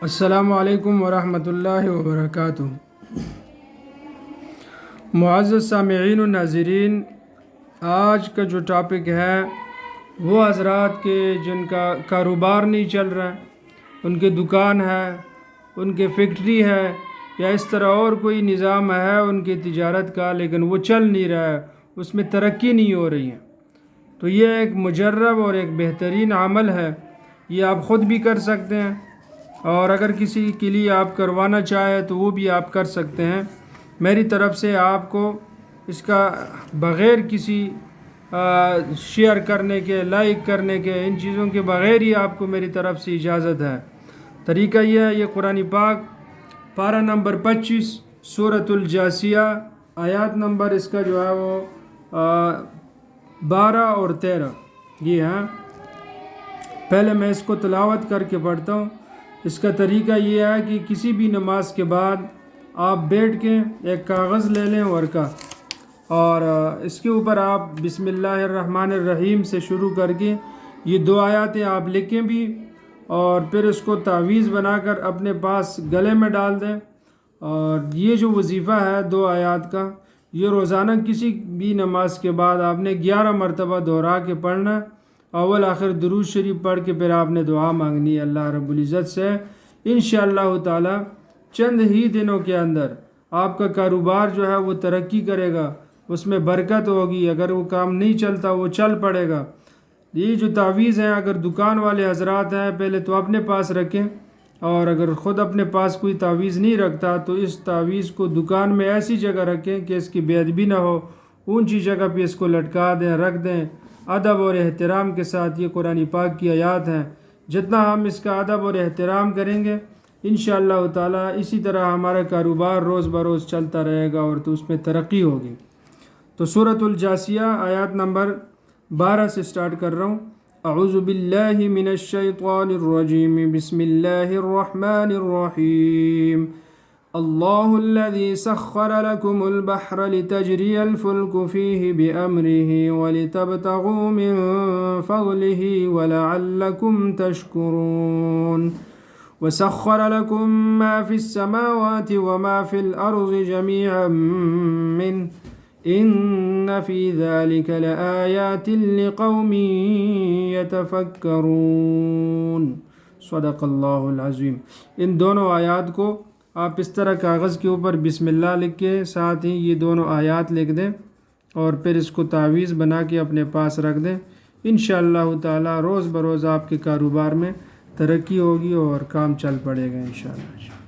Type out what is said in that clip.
السلام علیکم ورحمۃ اللہ وبرکاتہ۔ معزز سامعین و ناظرین، آج کا جو ٹاپک ہے وہ حضرات کے جن کا کاروبار نہیں چل رہا ہے، ان کے دکان ہے، ان کے فیکٹری ہے، یا اس طرح اور کوئی نظام ہے ان کی تجارت کا، لیکن وہ چل نہیں رہا ہے، اس میں ترقی نہیں ہو رہی ہے، تو یہ ایک مجرب اور ایک بہترین عمل ہے۔ یہ آپ خود بھی کر سکتے ہیں، اور اگر کسی کے لیے آپ کروانا چاہیں تو وہ بھی آپ کر سکتے ہیں۔ میری طرف سے آپ کو اس کا بغیر کسی شیئر کرنے کے، لائک کرنے کے، ان چیزوں کے بغیر ہی آپ کو میری طرف سے اجازت ہے۔ طریقہ یہ ہے، یہ قرآن پاک پارہ نمبر 25 سورۃ الجاثیہ، آیات نمبر اس کا جو ہے وہ 12 اور 13 یہ ہے۔ پہلے میں اس کو تلاوت کر کے پڑھتا ہوں۔ اس کا طریقہ یہ ہے کہ کسی بھی نماز کے بعد آپ بیٹھ کے ایک کاغذ لے لیں ورقہ، اور اس کے اوپر آپ بسم اللہ الرحمن الرحیم سے شروع کر کے یہ 2 آیاتیں آپ لکھیں بھی، اور پھر اس کو تعویذ بنا کر اپنے پاس گلے میں ڈال دیں۔ اور یہ جو وظیفہ ہے 2 آیات کا، یہ روزانہ کسی بھی نماز کے بعد آپ نے 11 مرتبہ دہرا کے پڑھنا ہے۔ اول آخر درود شریف پڑھ کے پھر آپ نے دعا مانگنی ہے اللہ رب العزت سے۔ انشاءاللہ تعالی چند ہی دنوں کے اندر آپ کا کاروبار جو ہے وہ ترقی کرے گا، اس میں برکت ہوگی۔ اگر وہ کام نہیں چلتا وہ چل پڑے گا۔ یہ جو تعویذ ہیں، اگر دکان والے حضرات ہیں پہلے تو اپنے پاس رکھیں، اور اگر خود اپنے پاس کوئی تعویذ نہیں رکھتا تو اس تعویذ کو دکان میں ایسی جگہ رکھیں کہ اس کی بے ادبی نہ ہو، اونچی جگہ پہ اس کو لٹکا دیں، رکھ دیں ادب اور احترام کے ساتھ۔ یہ قرآن پاک کی آیات ہیں، جتنا ہم اس کا ادب اور احترام کریں گے انشاءاللہ تعالی اسی طرح ہمارا کاروبار روز بروز چلتا رہے گا، اور تو اس میں ترقی ہوگی۔ تو سورۃ الجاثیہ آیات نمبر 12 سے سٹارٹ کر رہا ہوں۔ اعوذ باللہ من الشیطان الرجیم، بسم اللہ الرحمن الرحیم۔ اللہ الذي سخر لكم البحر لتجري الفلك فيه بأمره ولتبتغوا من فضله ولعلكم تشكرون، وسخر لكم ما في السماوات وما في الأرض جميعا منه إن في ذلك لآيات لقوم يتفكرون۔ صدق اللہ العظیم۔ ان دونوں آیات کو آپ اس طرح کاغذ کے اوپر بسم اللہ لکھ کے ساتھ ہی یہ دونوں آیات لکھ دیں، اور پھر اس کو تعویذ بنا کے اپنے پاس رکھ دیں۔ انشاءاللہ تعالی روز بروز آپ کے کاروبار میں ترقی ہوگی اور کام چل پڑے گا انشاءاللہ۔